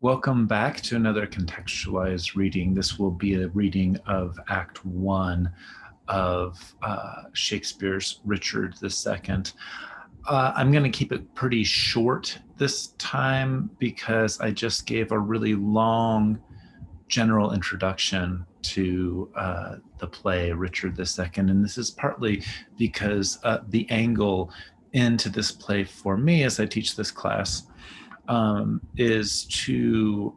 Welcome back to another contextualized reading. This will be a reading of Act 1 of Shakespeare's Richard II. I'm going to keep it pretty short this time because I just gave a really long general introduction to the play Richard II. And this is partly because the angle into this play for me as I teach this class is to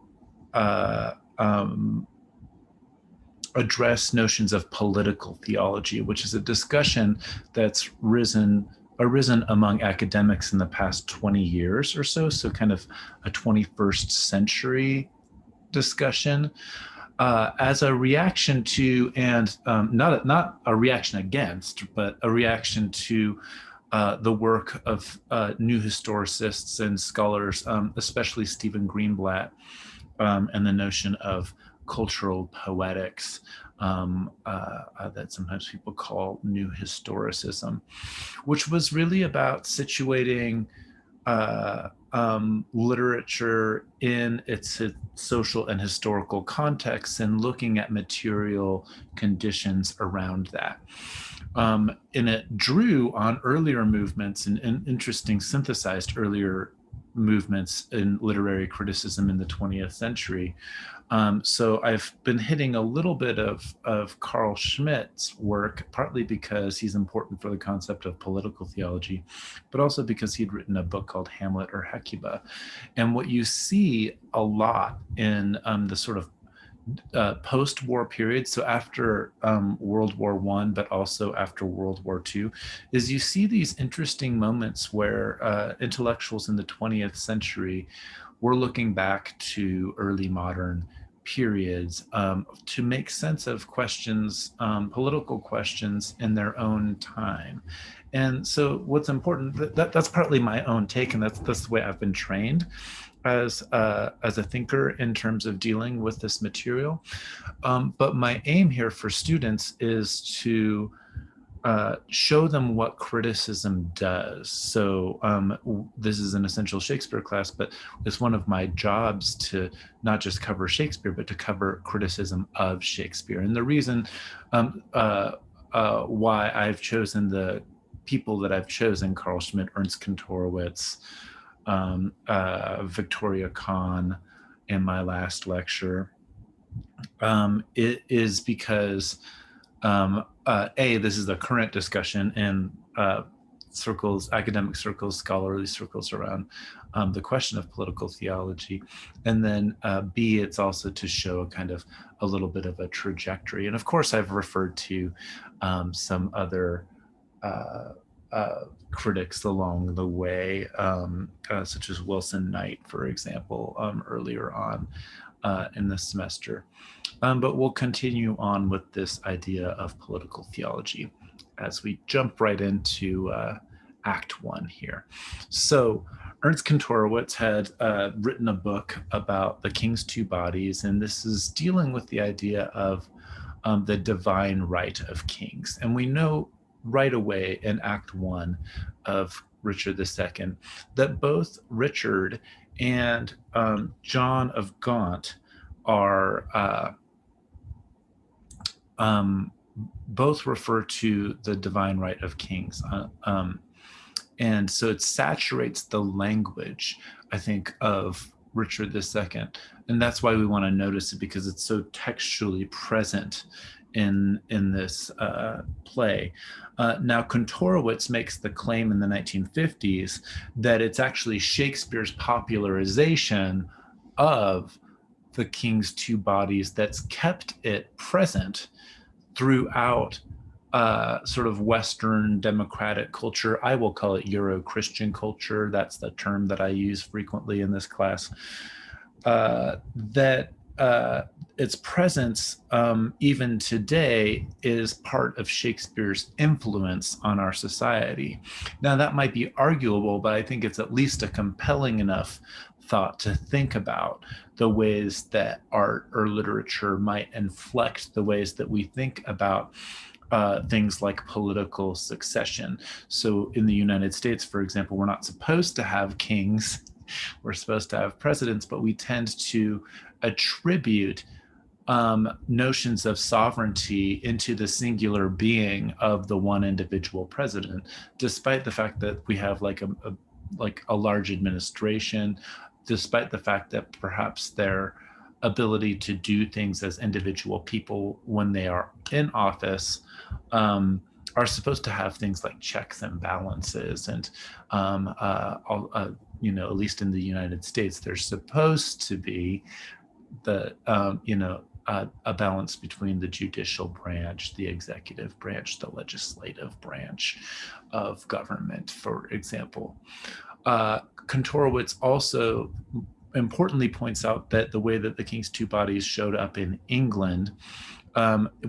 address notions of political theology, which is a discussion that's arisen among academics in the past 20 years or so, so kind of a 21st century discussion as a reaction to, and not a reaction against, but a reaction to the work of new historicists and scholars, especially Stephen Greenblatt, and the notion of cultural poetics that sometimes people call new historicism, which was really about situating literature in its social and historical context and looking at material conditions around that. And it drew on earlier movements and interesting synthesized earlier movements in literary criticism in the 20th century. So I've been hitting a little bit of Carl Schmitt's work, partly because he's important for the concept of political theology, but also because he'd written a book called Hamlet or Hecuba. And what you see a lot in the sort of post-war period, so after World War I, but also after World War II, is you see these interesting moments where intellectuals in the 20th century were looking back to early modern periods to make sense of questions, political questions in their own time. And so what's important, that's partly my own take, and that's the way I've been trained as a thinker in terms of dealing with this material. But my aim here for students is to show them what criticism does. So this is an essential Shakespeare class, but it's one of my jobs to not just cover Shakespeare, but to cover criticism of Shakespeare. And the reason why I've chosen the people that I've chosen, Carl Schmitt, Ernst Kantorowicz, Victoria Kahn in my last lecture, it is because this is a current discussion in circles, academic circles, scholarly circles around the question of political theology. And then B, it's also to show a little bit of a trajectory. And of course, I've referred to some other critics along the way, such as Wilson Knight, for example, earlier on in the semester. But we'll continue on with this idea of political theology as we jump right into Act 1 here. So Ernst Kantorowicz had written a book about the king's two bodies, and this is dealing with the idea of the divine right of kings. And we know right away in Act 1 of Richard II that both Richard and John of Gaunt are both refer to the divine right of kings. And so it saturates the language, I think, of Richard II. And that's why we want to notice it, because it's so textually present in this play. Now, Kantorowicz makes the claim in the 1950s that it's actually Shakespeare's popularization of the king's two bodies that's kept it present throughout sort of Western democratic culture. I will call it Euro-Christian culture. That's the term that I use frequently in this class. That its presence even today is part of Shakespeare's influence on our society. Now, that might be arguable, but I think it's at least a compelling enough thought to think about the ways that art or literature might inflect the ways that we think about things like political succession. So in the United States, for example, we're not supposed to have kings we're supposed to have presidents, but we tend to attribute notions of sovereignty into the singular being of the one individual president, despite the fact that we have like a large administration, despite the fact that perhaps their ability to do things as individual people when they are in office are supposed to have things like checks and balances, and at least in the United States, there's supposed to be the a balance between the judicial branch, the executive branch, the legislative branch of government, for example. Kantorowicz also importantly points out that the way that the King's Two Bodies showed up in England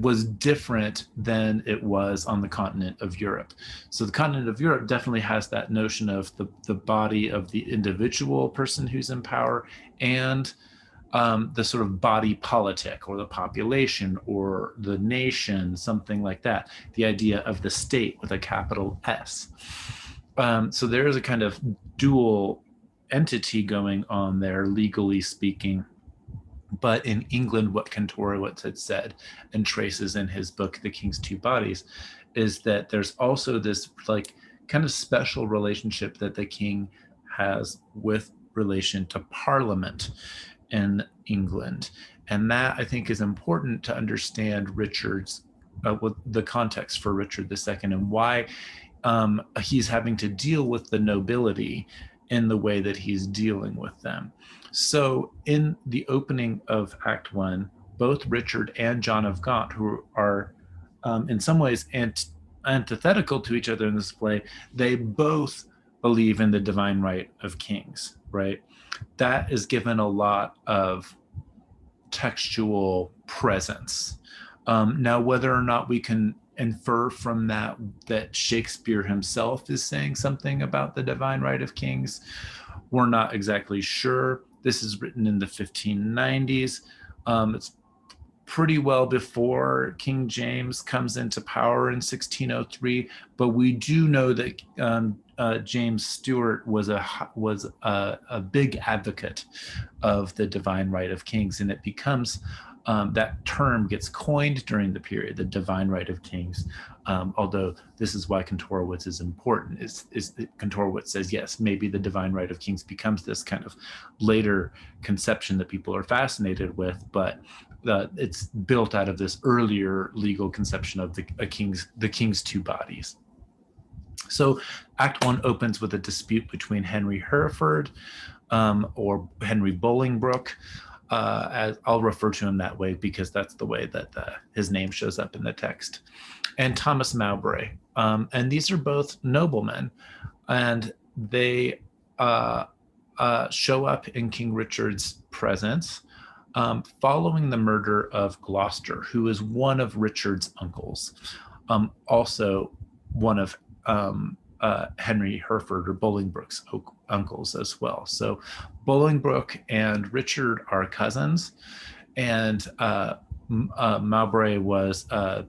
was different than it was on the continent of Europe. So the continent of Europe definitely has that notion of the body of the individual person who's in power, and the sort of body politic, or the population, or the nation, something like that. The idea of the state with a capital S. So there is a kind of dual entity going on there, legally speaking. But in England, what Kantorowicz had said and traces in his book, The King's Two Bodies, is that there's also this like kind of special relationship that the king has with relation to Parliament in England. And that, I think, is important to understand Richard's, the context for Richard II, and why he's having to deal with the nobility in the way that he's dealing with them. So in the opening of Act 1, both Richard and John of Gaunt, who are in some ways antithetical to each other in this play, they both believe in the divine right of kings, right? That is given a lot of textual presence. Now, whether or not we can infer from that Shakespeare himself is saying something about the divine right of kings, we're not exactly sure. This is written in the 1590s. It's pretty well before King James comes into power in 1603, but we do know that James Stewart was a big advocate of the divine right of kings, and it becomes that term gets coined during the period, the divine right of kings. Although this is why Kantorowicz is important, is that Kantorowicz says, yes, maybe the divine right of kings becomes this kind of later conception that people are fascinated with, but it's built out of this earlier legal conception of the king's two bodies. So Act 1 opens with a dispute between Henry Hereford, or Henry Bolingbroke, as I'll refer to him that way because that's the way that his name shows up in the text, and Thomas Mowbray. And these are both noblemen, and they show up in King Richard's presence following the murder of Gloucester, who is one of Richard's uncles, also one of Henry Hereford or Bolingbroke's uncles as well. So Bolingbroke and Richard are cousins, and Mowbray was a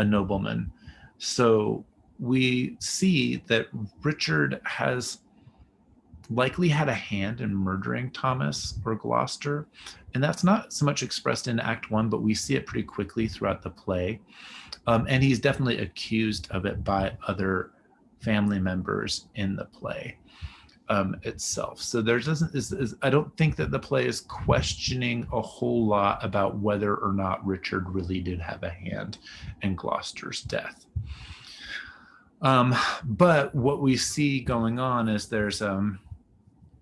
nobleman. So we see that Richard has likely had a hand in murdering Thomas or Gloucester, and that's not so much expressed in Act 1, but we see it pretty quickly throughout the play. And he's definitely accused of it by other family members in the play itself. So there I don't think that the play is questioning a whole lot about whether or not Richard really did have a hand in Gloucester's death. But what we see going on is there's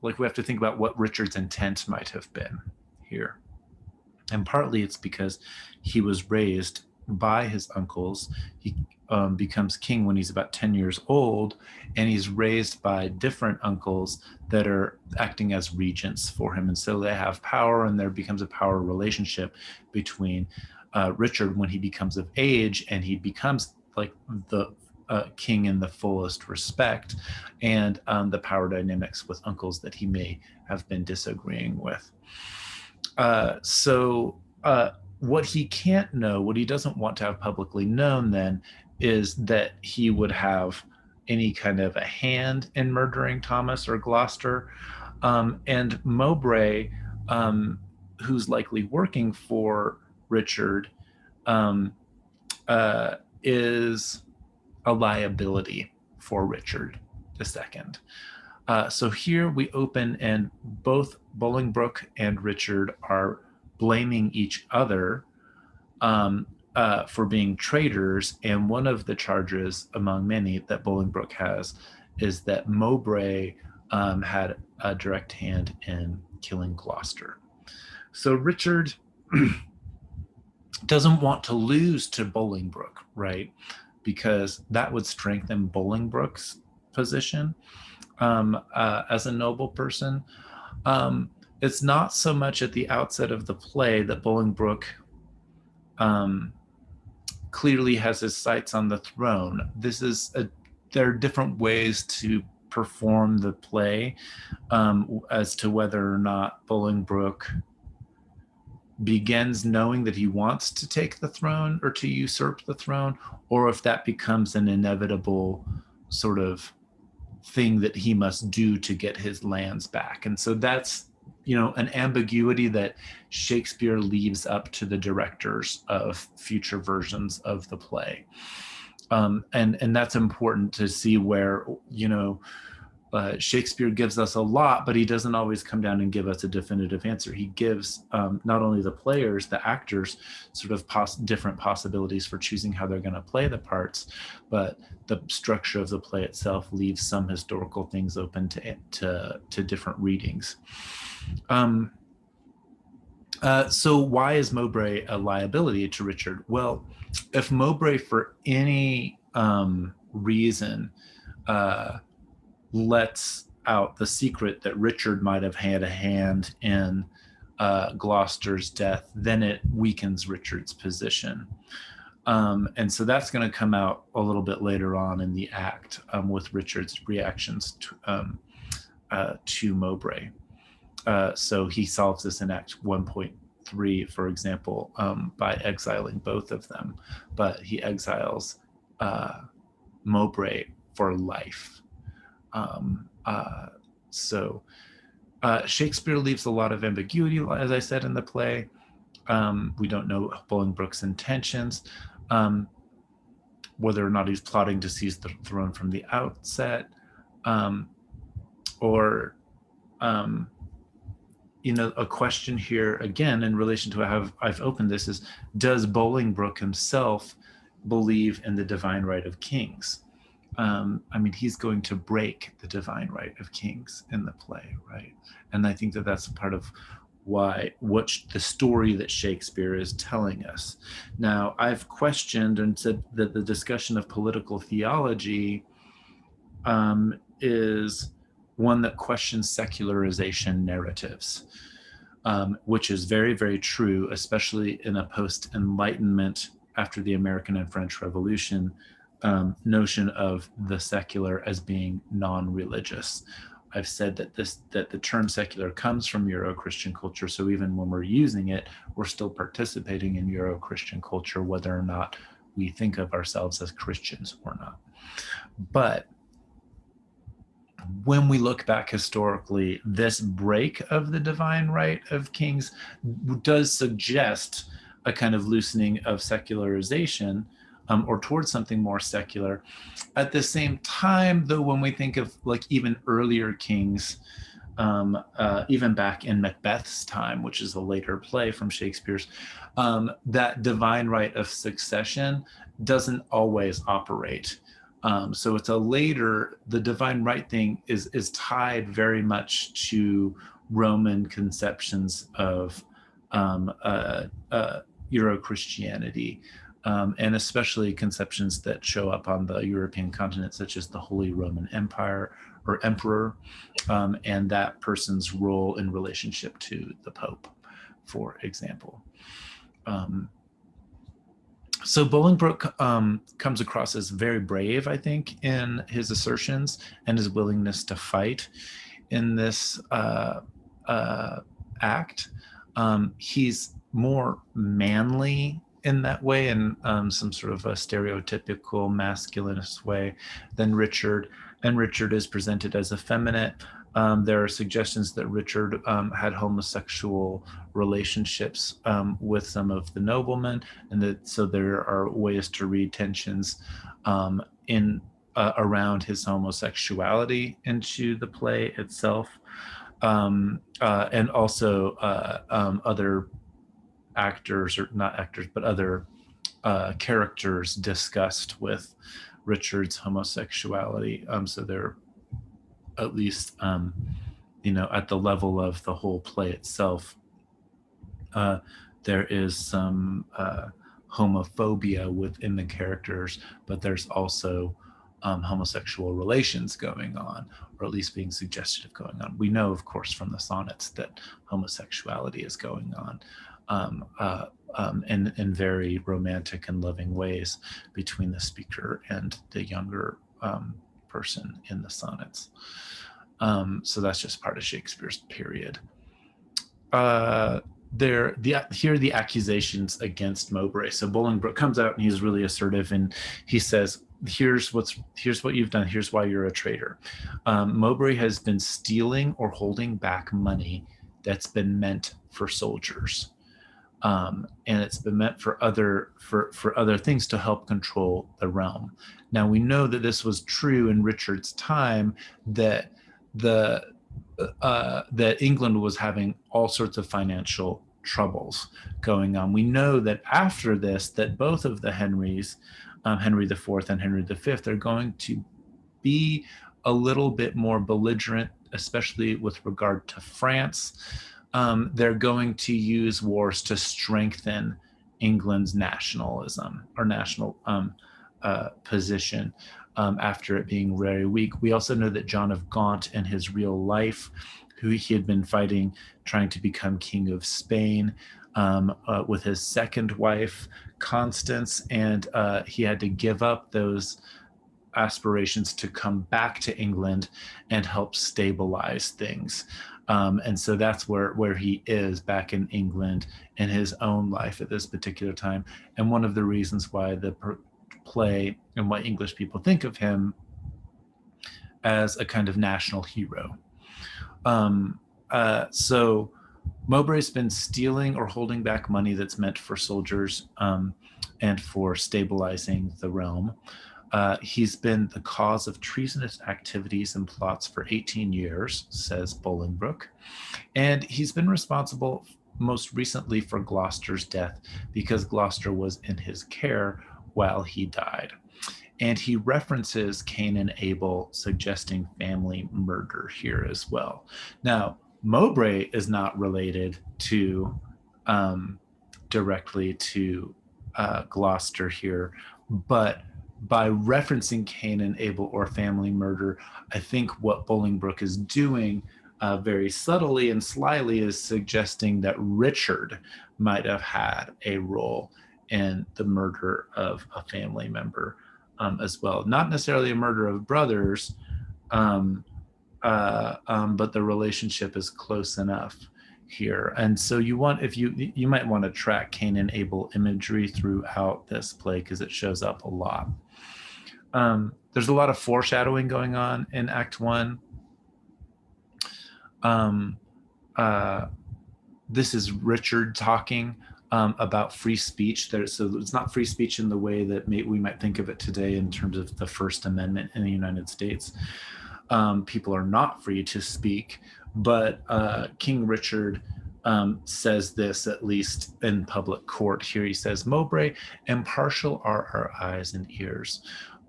we have to think about what Richard's intent might have been here. And partly it's because he was raised by his uncles. He becomes king when he's about 10 years old, and he's raised by different uncles that are acting as regents for him. And so they have power, and there becomes a power relationship between Richard when he becomes of age, and he becomes like the king in the fullest respect, and the power dynamics with uncles that he may have been disagreeing with. What he can't know, what he doesn't want to have publicly known then, is that he would have any kind of a hand in murdering Thomas or Gloucester. And Mowbray, who's likely working for Richard, um, is a liability for Richard II. So here we open, and both Bolingbroke and Richard are blaming each other for being traitors. And one of the charges, among many, that Bolingbroke has is that Mowbray had a direct hand in killing Gloucester. So Richard doesn't want to lose to Bolingbroke, right? Because that would strengthen Bolingbroke's position as a noble person. It's not so much at the outset of the play that Bolingbroke clearly has his sights on the throne. There are different ways to perform the play as to whether or not Bolingbroke begins knowing that he wants to take the throne or to usurp the throne, or if that becomes an inevitable sort of thing that he must do to get his lands back. And so that's, an ambiguity that Shakespeare leaves up to the directors of future versions of the play. And that's important to see where, Shakespeare gives us a lot, but he doesn't always come down and give us a definitive answer. He gives not only the players, the actors, sort of different possibilities for choosing how they're going to play the parts, but the structure of the play itself leaves some historical things open to different readings. So why is Mowbray a liability to Richard? Well, if Mowbray, for any reason, lets out the secret that Richard might have had a hand in Gloucester's death, then it weakens Richard's position. And so that's going to come out a little bit later on in the act with Richard's reactions to Mowbray. So he solves this in Act 1.3, for example, by exiling both of them. But he exiles Mowbray for life. So Shakespeare leaves a lot of ambiguity, as I said, in the play. We don't know Bolingbroke's intentions, whether or not he's plotting to seize the throne from the outset, or a question here again in relation to how I've opened this is, does Bolingbroke himself believe in the divine right of kings? He's going to break the divine right of kings in the play, right? And I think that that's part of what the story that Shakespeare is telling us. Now, I've questioned and said that the discussion of political theology is one that questions secularization narratives, which is very, very true, especially in a post-Enlightenment, after the American and French Revolution, notion of the secular as being non-religious. I've said that the term secular comes from Euro-Christian culture, so even when we're using it, we're still participating in Euro-Christian culture, whether or not we think of ourselves as Christians or not. But when we look back historically, this break of the divine right of kings does suggest a kind of loosening of secularization, or towards something more secular. At the same time, though, when we think of like even earlier kings, even back in Macbeth's time, which is a later play from Shakespeare's, that divine right of succession doesn't always operate. So it's the divine right thing is tied very much to Roman conceptions of Euro-Christianity, and especially conceptions that show up on the European continent, such as the Holy Roman Empire or Emperor, and that person's role in relationship to the Pope, for example. So Bolingbroke comes across as very brave, I think, in his assertions and his willingness to fight in this act. He's more manly in that way, in some sort of a stereotypical masculinist way than Richard. And Richard is presented as effeminate. There are suggestions that Richard had homosexual relationships with some of the noblemen, and that so there are ways to read tensions in around his homosexuality into the play itself, and also other actors, or not actors, but other characters discussed with Richard's homosexuality. So they're at least, at the level of the whole play itself, there is some homophobia within the characters, but there's also homosexual relations going on, or at least being suggested of going on. We know, of course, from the sonnets that homosexuality is going on in very romantic and loving ways between the speaker and the younger person in the sonnets. So that's just part of Shakespeare's period. Here are the accusations against Mowbray. So Bolingbroke comes out and he's really assertive, and he says, here's what you've done, here's why you're a traitor. Mowbray has been stealing or holding back money that's been meant for soldiers, and it's been meant for other things to help control the realm. Now we know that this was true in Richard's time, that that England was having all sorts of financial troubles going on. We know that after this, that both of the Henrys, Henry IV and Henry V, are going to be a little bit more belligerent, especially with regard to France. They're going to use wars to strengthen England's nationalism, or national position, after it being very weak. We also know that John of Gaunt in his real life, who he had been fighting, trying to become king of Spain, with his second wife, Constance, and he had to give up those aspirations to come back to England and help stabilize things. And so that's where he is, back in England in his own life at this particular time. And one of the reasons why the play and why English people think of him as a kind of national hero. So Mowbray's been stealing or holding back money that's meant for soldiers, and for stabilizing the realm. He's been the cause of treasonous activities and plots for 18 years, says Bolingbroke. And he's been responsible most recently for Gloucester's death, because Gloucester was in his care while he died. And he references Cain and Abel, suggesting family murder here as well. Now, Mowbray is not related to directly to Gloucester here, but by referencing Cain and Abel or family murder, I think what Bolingbroke is doing very subtly and slyly is suggesting that Richard might have had a role in the murder of a family member as well. Not necessarily a murder of brothers, but the relationship is close enough here. And so you might want to track Cain and Abel imagery throughout this play, because it shows up a lot. There's a lot of foreshadowing going on in Act 1. This is Richard talking about free speech. So it's not free speech in the way that we might think of it today in terms of the First Amendment in the United States. People are not free to speak, but King Richard says this, at least in public court. Here he says, "Mowbray, impartial are our eyes and ears.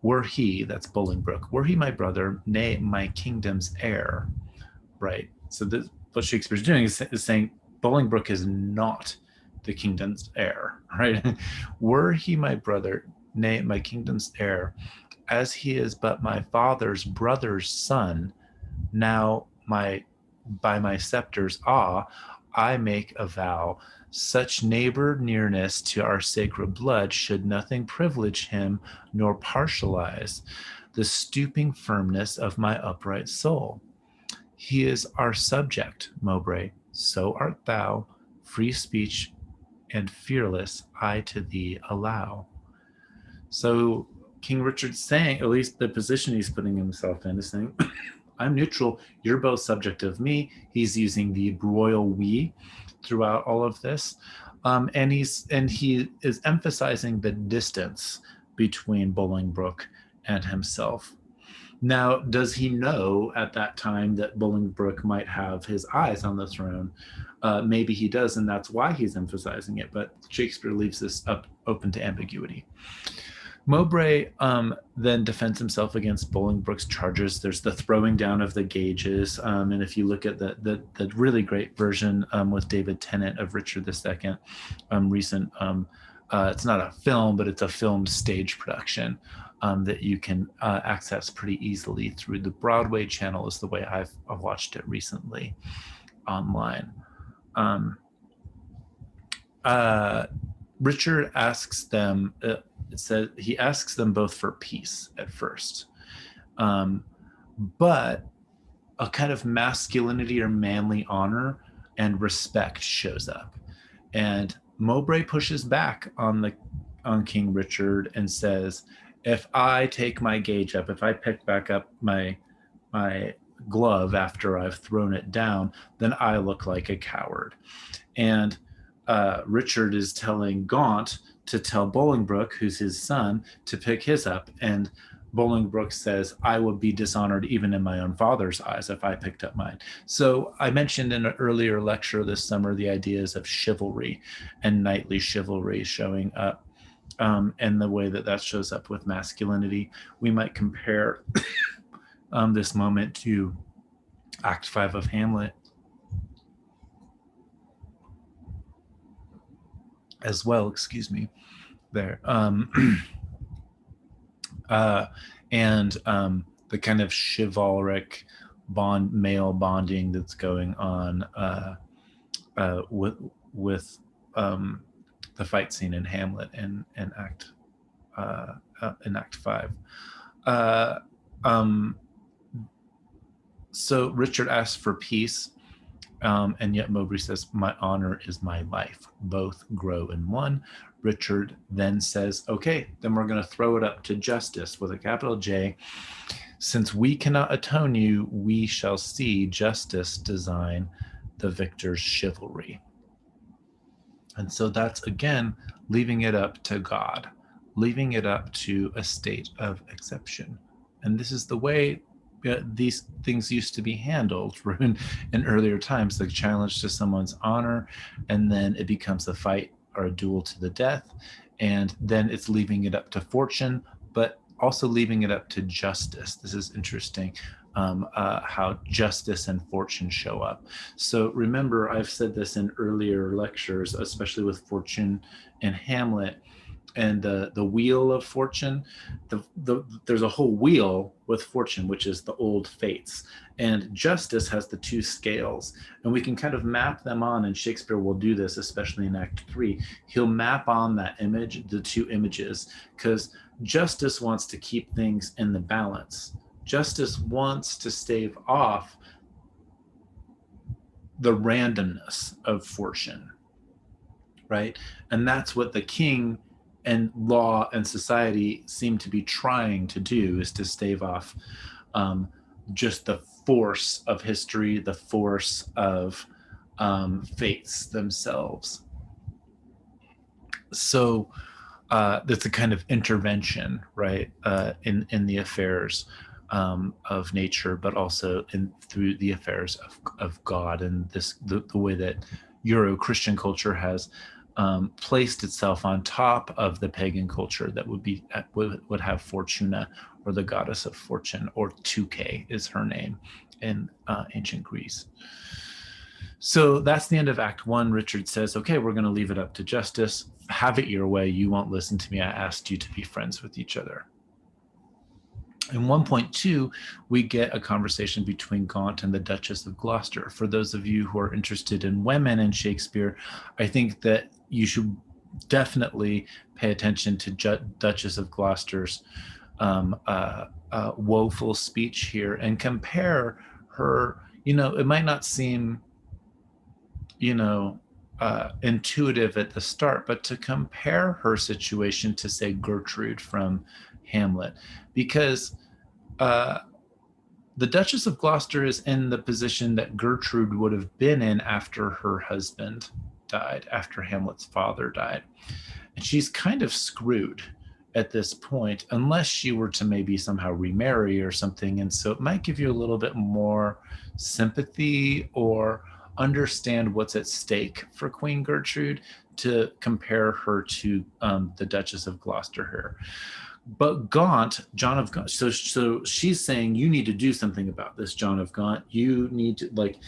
Were he," that's Bolingbroke, "were he my brother, nay, my kingdom's heir." Right. So this, what Shakespeare's doing is saying Bolingbroke is not the kingdom's heir, right? "Were he my brother, nay, my kingdom's heir, as he is but my father's brother's son, now by my scepter's awe, I make a vow, such neighbor nearness to our sacred blood should nothing privilege him nor partialize the stooping firmness of my upright soul. He is our subject, Mowbray, so art thou, free speech and fearless I to thee allow. So King Richard's saying, at least the position he's putting himself in, is saying, I'm neutral. You're both subject of me. He's using the royal we throughout all of this, and he is emphasizing the distance between Bolingbroke and himself. Now, does he know at that time that Bolingbroke might have his eyes on the throne? Maybe he does, and that's why he's emphasizing it. But Shakespeare leaves this up open to ambiguity. Mowbray then defends himself against Bolingbroke's charges. There's the throwing down of the gauges, and if you look at the really great version with David Tennant of Richard II, recent, it's not a film, but it's a filmed stage production that you can access pretty easily through the Broadway channel, is the way I've watched it recently online. Richard asks them, it says he asks them both for peace at first, but a kind of masculinity or manly honor and respect shows up, and Mowbray pushes back on King Richard and says, if I take my gauge up, if I pick back up my glove after I've thrown it down, then I look like a coward. And Richard is telling Gaunt to tell Bolingbroke, who's his son, to pick his up. And Bolingbroke says, I would be dishonored even in my own father's eyes if I picked up mine. So I mentioned in an earlier lecture this summer the ideas of chivalry and knightly chivalry showing up, and the way that shows up with masculinity. We might compare this moment to Act 5 of Hamlet as well, excuse me, there. And the kind of chivalric male bonding that's going on with the fight scene in Hamlet in Act 5. So Richard asks for peace, and yet Mowbray says, my honor is my life. Both grow in one. Richard then says, okay, then we're going to throw it up to justice with a capital J. Since we cannot atone you, we shall see justice design the victor's chivalry. And so that's, again, leaving it up to God, leaving it up to a state of exception. And this is the way these things used to be handled in earlier times, the challenge to someone's honor, and then it becomes a fight or a duel to the death, and then it's leaving it up to fortune, but also leaving it up to justice. This is interesting, how justice and fortune show up. So remember, I've said this in earlier lectures, especially with fortune and Hamlet, and the wheel of fortune. There's a whole wheel with fortune, which is the old fates, and justice has the two scales, and we can kind of map them on, and Shakespeare will do this, especially in Act 3. He'll map on that image, the two images, because justice wants to keep things in the balance. Justice wants to stave off the randomness of fortune, right? And that's what the king and law and society seem to be trying to do, is to stave off just the force of history, the force of fates themselves. So that's a kind of intervention, right, in the affairs of nature, but also through the affairs of God, and the way that Euro-Christian culture has placed itself on top of the pagan culture that would have Fortuna, or the goddess of fortune, or Tuke is her name in ancient Greece. So that's the end of Act 1. Richard says, okay, we're going to leave it up to justice. Have it your way. You won't listen to me. I asked you to be friends with each other. In 1.2, we get a conversation between Gaunt and the Duchess of Gloucester. For those of you who are interested in women in Shakespeare, I think that you should definitely pay attention to Duchess of Gloucester's woeful speech here, and compare her. It might not seem, intuitive at the start, but to compare her situation to, say, Gertrude from Hamlet, because the Duchess of Gloucester is in the position that Gertrude would have been in after her husband died, after Hamlet's father died. And she's kind of screwed at this point, unless she were to maybe somehow remarry or something. And so it might give you a little bit more sympathy or understand what's at stake for Queen Gertrude to compare her to the Duchess of Gloucester here. But Gaunt, John of Gaunt, so she's saying, you need to do something about this, John of Gaunt. You need to, like,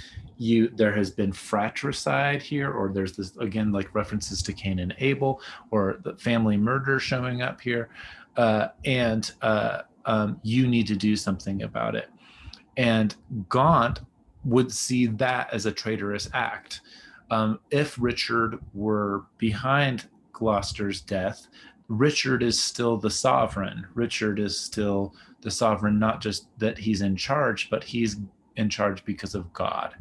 there has been fratricide here, or there's this, again, like references to Cain and Abel, or the family murder showing up here. And you need to do something about it. And Gaunt would see that as a traitorous act. If Richard were behind Gloucester's death, Richard is still the sovereign. Richard is still the sovereign, not just that he's in charge, but he's in charge because of God.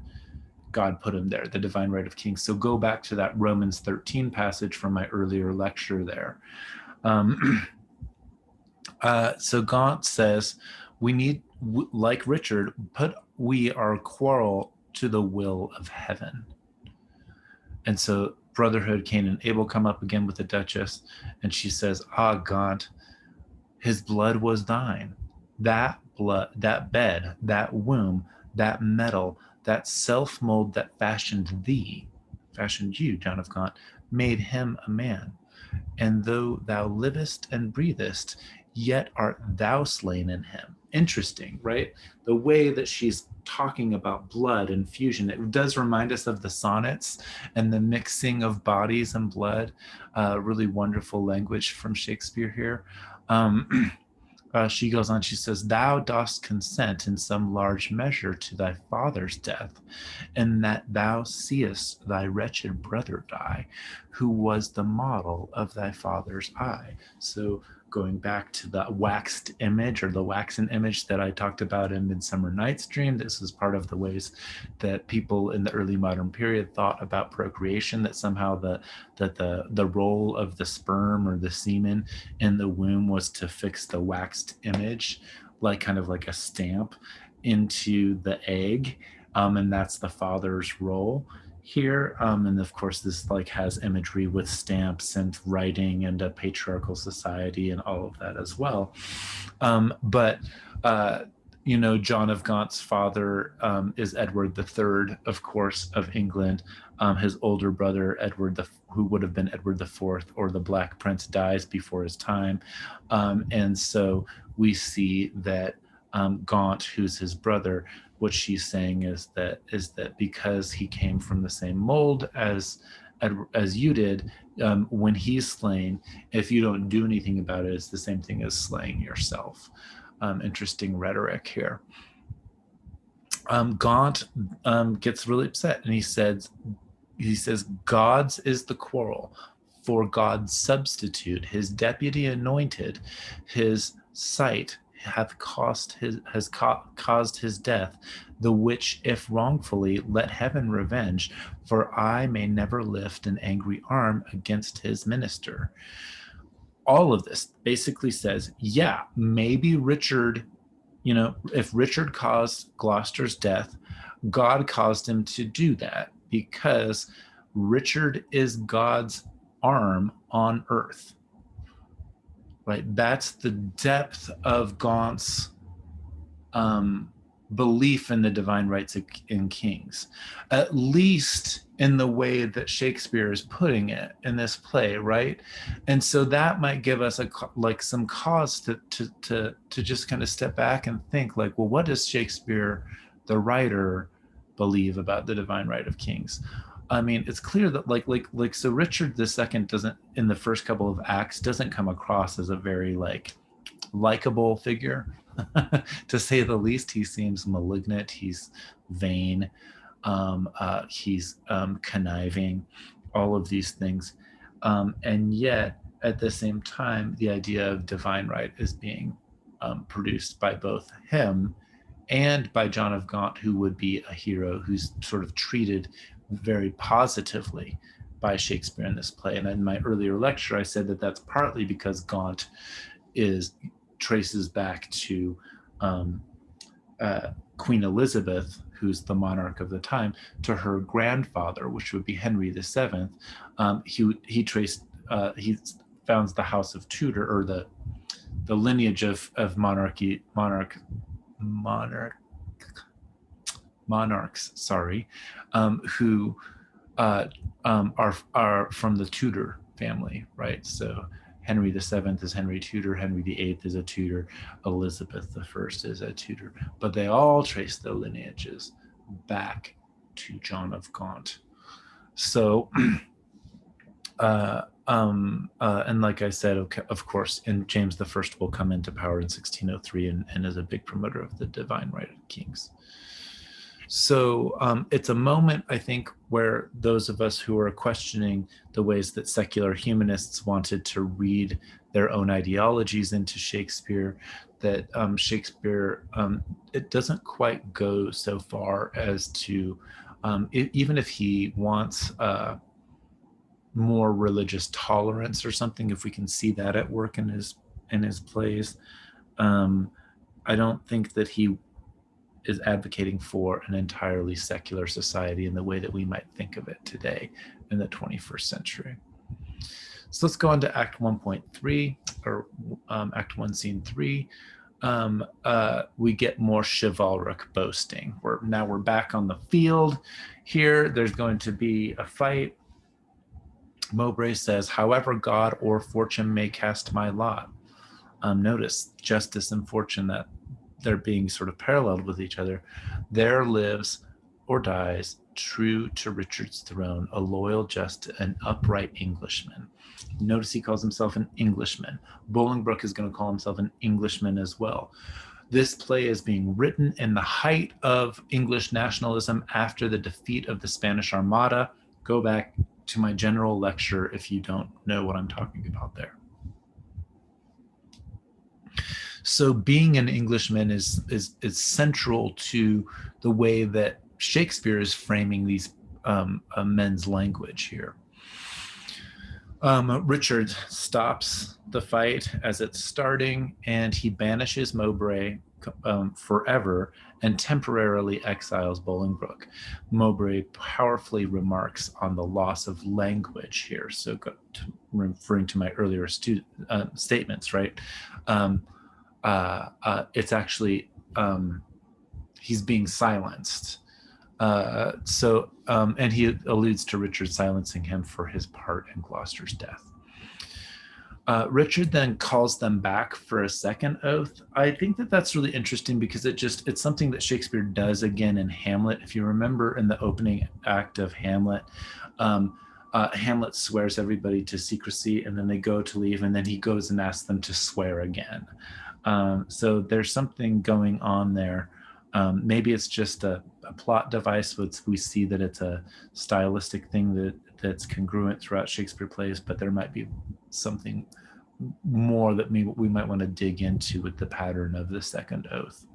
God put him there, the divine right of kings. So go back to that Romans 13 passage from my earlier lecture there. So Gaunt says, we need, like Richard, put we our quarrel to the will of heaven. And so Brotherhood, Cain and Abel come up again with the Duchess, and she says, Gaunt, his blood was thine. That blood, that bed, that womb, that metal, that self-mold that fashioned thee, fashioned you, John of Gaunt, made him a man. And though thou livest and breathest, yet art thou slain in him. Interesting, right? The way that she's talking about blood and fusion, it does remind us of the sonnets and the mixing of bodies and blood. Really wonderful language from Shakespeare here. She goes on, she says, thou dost consent in some large measure to thy father's death, and that thou seest thy wretched brother die, who was the model of thy father's eye. So going back to the waxed image, or the waxen image that I talked about in Midsummer Night's Dream, this is part of the ways that people in the early modern period thought about procreation, that somehow the role of the sperm or the semen in the womb was to fix the waxed image, like kind of like a stamp into the egg, and that's the father's role here. And of course this like has imagery with stamps and writing and a patriarchal society and all of that as well. But John of Gaunt's father is Edward III, of course, of England. His older brother, Edward, who would have been Edward IV, or the Black Prince, dies before his time. And so we see that Gaunt, who's his brother, what she's saying is that because he came from the same mold as you did, when he's slain, if you don't do anything about it, it's the same thing as slaying yourself. Interesting rhetoric here. Gaunt gets really upset, and he says, God's is the quarrel, for God's substitute, his deputy anointed, his sight hath caused his death, the which if wrongfully let heaven revenge, for I may never lift an angry arm against his minister. All of this basically says, yeah, maybe Richard, if Richard caused Gloucester's death, God caused him to do that because Richard is God's arm on earth. Right, that's the depth of Gaunt's belief in the divine rights in kings, at least in the way that Shakespeare is putting it in this play, right? And so that might give us some cause to just kind of step back and think, like, well, what does Shakespeare, the writer, believe about the divine right of kings? I mean, it's clear that so Richard II doesn't, in the first couple of acts, doesn't come across as a very likable figure, to say the least. He seems malignant. He's vain. He's conniving. All of these things, and yet at the same time, the idea of divine right is being produced by both him and by John of Gaunt, who would be a hero who's sort of treated very positively by Shakespeare in this play. And in my earlier lecture, I said that that's partly because Gaunt traces back to Queen Elizabeth, who's the monarch of the time, to her grandfather, which would be Henry VII. He founds the House of Tudor, or the lineage of monarchs, sorry, who are from the Tudor family, right? So Henry VII is Henry Tudor, Henry VIII is a Tudor, Elizabeth I is a Tudor, but they all trace their lineages back to John of Gaunt. So, and like I said, okay, of course, and James I will come into power in 1603 and is a big promoter of the divine right of kings. So it's a moment, I think, where those of us who are questioning the ways that secular humanists wanted to read their own ideologies into Shakespeare, that Shakespeare, it doesn't quite go so far as to, even if he wants more religious tolerance or something, if we can see that at work in his plays, I don't think that he is advocating for an entirely secular society in the way that we might think of it today in the 21st century. So let's go on to Act 1.3, or Act 1, Scene 3. We get more chivalric boasting. We're back on the field here. There's going to be a fight. Mowbray says, "However God or fortune may cast my lot." Notice justice and fortune, that they're being sort of paralleled with each other. "There lives or dies, true to Richard's throne, a loyal, just, and upright Englishman." Notice he calls himself an Englishman. Bolingbroke is going to call himself an Englishman as well. This play is being written in the height of English nationalism after the defeat of the Spanish Armada. Go back to my general lecture if you don't know what I'm talking about there. So being an Englishman is central to the way that Shakespeare is framing these men's language here. Richard stops the fight as it's starting, and he banishes Mowbray forever and temporarily exiles Bolingbroke. Mowbray powerfully remarks on the loss of language here. So referring to my earlier statements, right? It's actually, he's being silenced. And he alludes to Richard silencing him for his part in Gloucester's death. Richard then calls them back for a second oath. I think that that's really interesting because it's something that Shakespeare does again in Hamlet. If you remember in the opening act of Hamlet, Hamlet swears everybody to secrecy, and then they go to leave, and then he goes and asks them to swear again. So there's something going on there. Maybe it's just a plot device. We see that it's a stylistic thing that's congruent throughout Shakespeare plays, but there might be something more that we might want to dig into with the pattern of the second oath.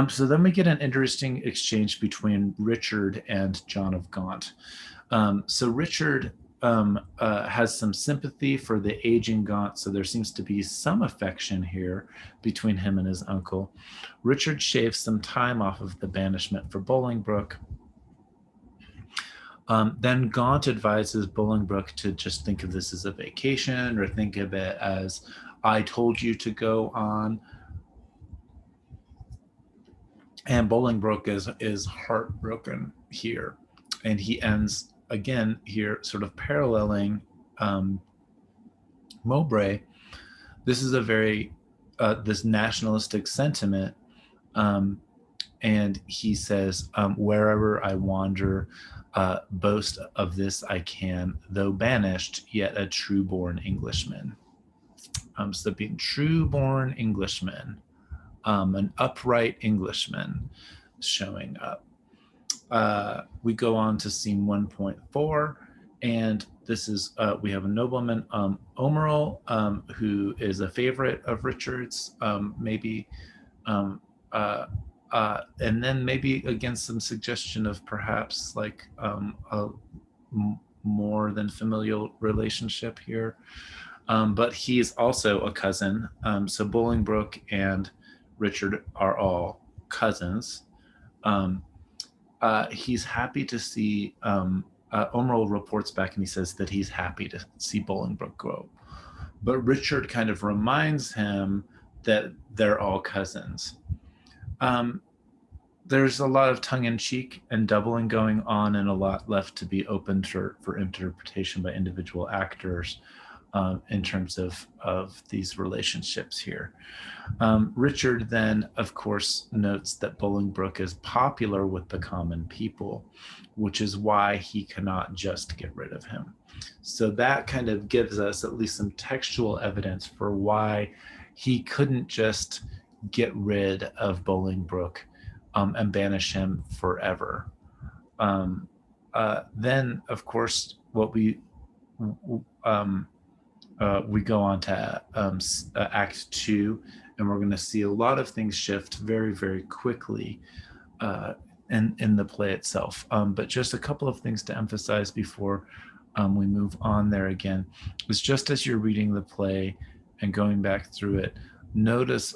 So then we get an interesting exchange between Richard and John of Gaunt. So Richard has some sympathy for the aging Gaunt, so there seems to be some affection here between him and his uncle. Richard shaves some time off of the banishment for Bolingbroke. Then Gaunt advises Bolingbroke to just think of this as a vacation, or think of it as, "I told you to go on." And Bolingbroke is heartbroken here, and he ends again here sort of paralleling Mowbray. This is a very this nationalistic sentiment, and he says, "Wherever I wander, boast of this I can, though banished, yet a true-born Englishman." So being true-born Englishman, an upright Englishman showing up. We go on to scene 1.4, and this is, we have a nobleman, Omeril, who is a favorite of Richard's, and then maybe against some suggestion of perhaps like more than familial relationship here. But he's also a cousin. So Bolingbroke and Richard are all cousins. Um, he's happy to see, Omerl reports back and he says that he's happy to see Bolingbroke grow. But Richard kind of reminds him that they're all cousins. Um, there's a lot of tongue-in-cheek and doubling going on, and a lot left to be opened for interpretation by individual actors, in terms of these relationships here. Richard then, of course, notes that Bolingbroke is popular with the common people, which is why he cannot just get rid of him. So that kind of gives us at least some textual evidence for why he couldn't just get rid of Bolingbroke, and banish him forever. Then, of course, what we go on to Act 2, and we're going to see a lot of things shift very, very quickly in the play itself. But just a couple of things to emphasize before we move on there again is, just as you're reading the play and going back through it, notice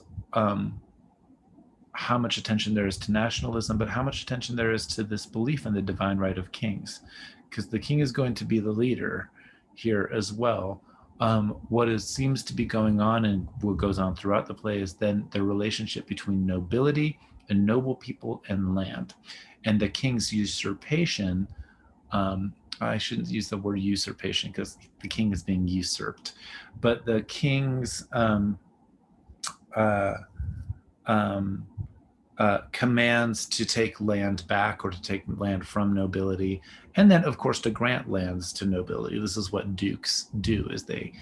how much attention there is to nationalism, but how much attention there is to this belief in the divine right of kings, because the king is going to be the leader here as well. What seems to be going on, and what goes on throughout the play, is then the relationship between nobility and noble people and land, and the king's usurpation. I shouldn't use the word usurpation because the king is being usurped, but the king's commands to take land back, or to take land from nobility, and then of course to grant lands to nobility. This is what dukes do, is they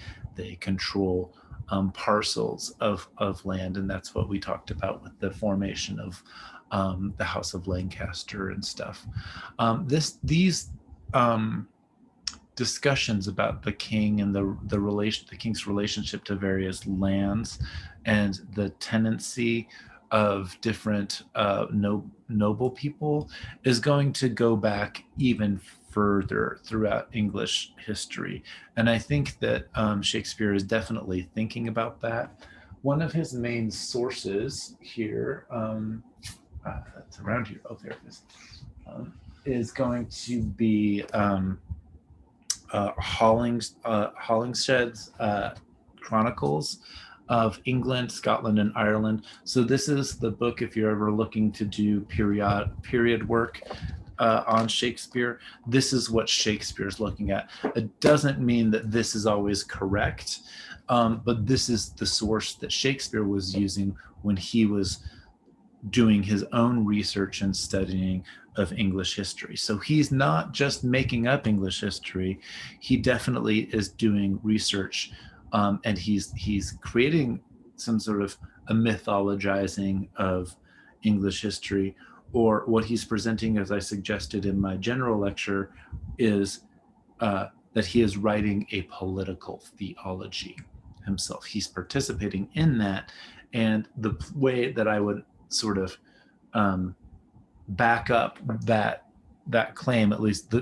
control parcels of land, and that's what we talked about with the formation of the House of Lancaster and stuff. These discussions about the king and the king's relationship to various lands, and the tendency of different noble people, is going to go back even further throughout English history. And I think that Shakespeare is definitely thinking about that. One of his main sources here, that's around here, oh, there it is going to be Holingshed's Chronicles of England, Scotland, and Ireland. So this is the book, if you're ever looking to do period work on Shakespeare, this is what Shakespeare's looking at. It doesn't mean that this is always correct, but this is the source that Shakespeare was using when he was doing his own research and studying of English history. So he's not just making up English history, he definitely is doing research, and he's creating some sort of a mythologizing of English history, or what he's presenting, as I suggested in my general lecture, is that he is writing a political theology himself. He's participating in that, and the way that I would sort of back up that claim, at least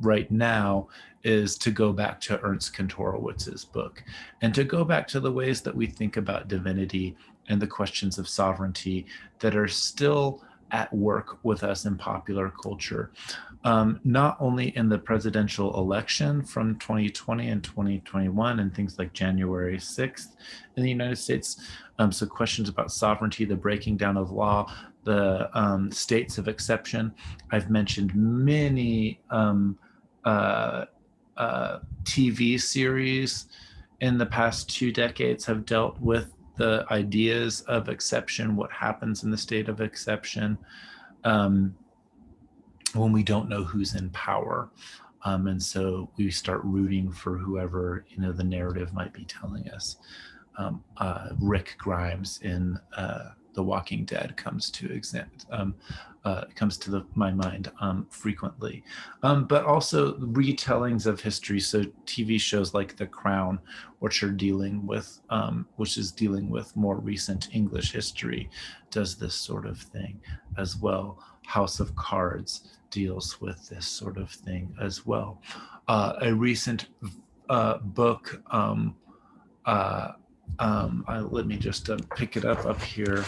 right now, is to go back to Ernst Kantorowicz's book, and to go back to the ways that we think about divinity and the questions of sovereignty that are still at work with us in popular culture, not only in the presidential election from 2020 and 2021 and things like January 6th in the United States. So questions about sovereignty, the breaking down of law, the states of exception. I've mentioned many TV series in the past 2 decades have dealt with the ideas of exception, what happens in the state of exception when we don't know who's in power. And so we start rooting for whoever, the narrative might be telling us. Rick Grimes in The Walking Dead comes to my mind frequently, but also retellings of history. So TV shows like The Crown, which is dealing with more recent English history, does this sort of thing as well. House of Cards deals with this sort of thing as well. A recent book. Let me just pick it up here.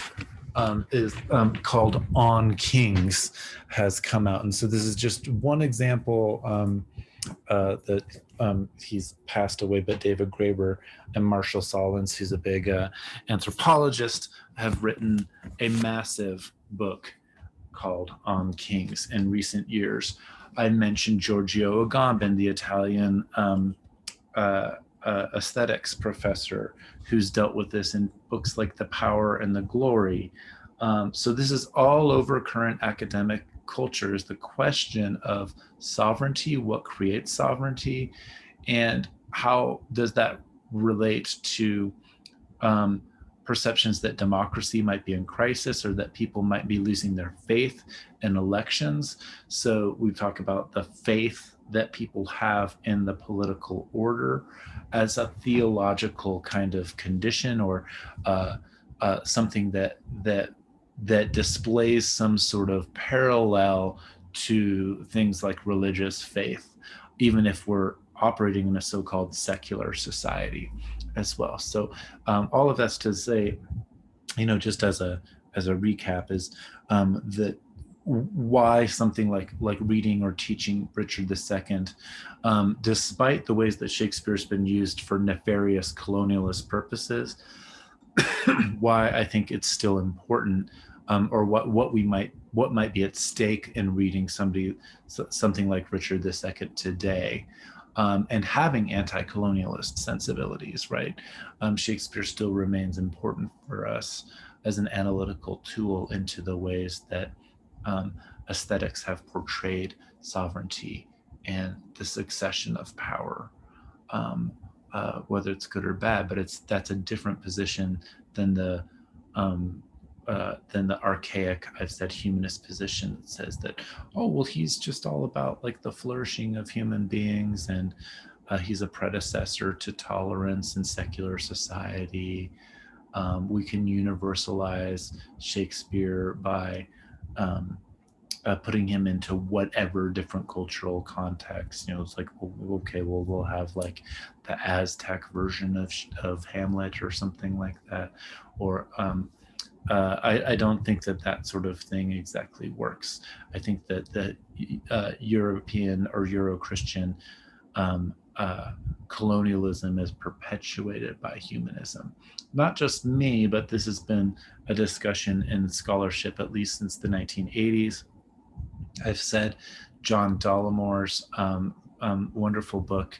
Is called On Kings, has come out, and so this is just one example that he's passed away, but David Graeber and Marshall Solins, who's a big anthropologist, have written a massive book called On Kings in recent years. I mentioned Giorgio Agamben, the Italian aesthetics professor, who's dealt with this in books like The Power and the Glory. So this is all over current academic cultures, the question of sovereignty, what creates sovereignty, and how does that relate to perceptions that democracy might be in crisis, or that people might be losing their faith in elections. So we talk about the faith that people have in the political order as a theological kind of condition, or something that displays some sort of parallel to things like religious faith, even if we're operating in a so-called secular society as well. So all of that's to say, just as a recap, is that why something like reading or teaching Richard II, despite the ways that Shakespeare's been used for nefarious colonialist purposes, why I think it's still important, or what might be at stake in reading something like Richard II today, and having anti-colonialist sensibilities, right? Shakespeare still remains important for us as an analytical tool into the ways that aesthetics have portrayed sovereignty and the succession of power, whether it's good or bad. But that's a different position than the archaic, I've said, humanist position that says that, oh, well, he's just all about like the flourishing of human beings, and he's a predecessor to tolerance in secular society. We can universalize Shakespeare by putting him into whatever different cultural context. It's like, okay, well, we'll have like the Aztec version of Hamlet or something like that, or I don't think that sort of thing exactly works. I think that the European or Euro-Christian colonialism is perpetuated by humanism. Not just me, but this has been a discussion in scholarship at least since the 1980s. I've said John Dollamore's wonderful book,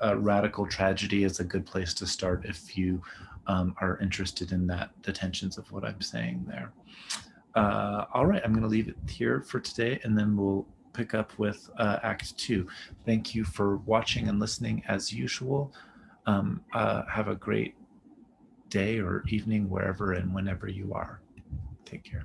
Radical Tragedy, is a good place to start if you are interested in the tensions of what I'm saying there. All right, I'm going to leave it here for today, and then we'll pick up with Act 2. Thank you for watching and listening as usual. Have a great day or evening wherever and whenever you are. Take care.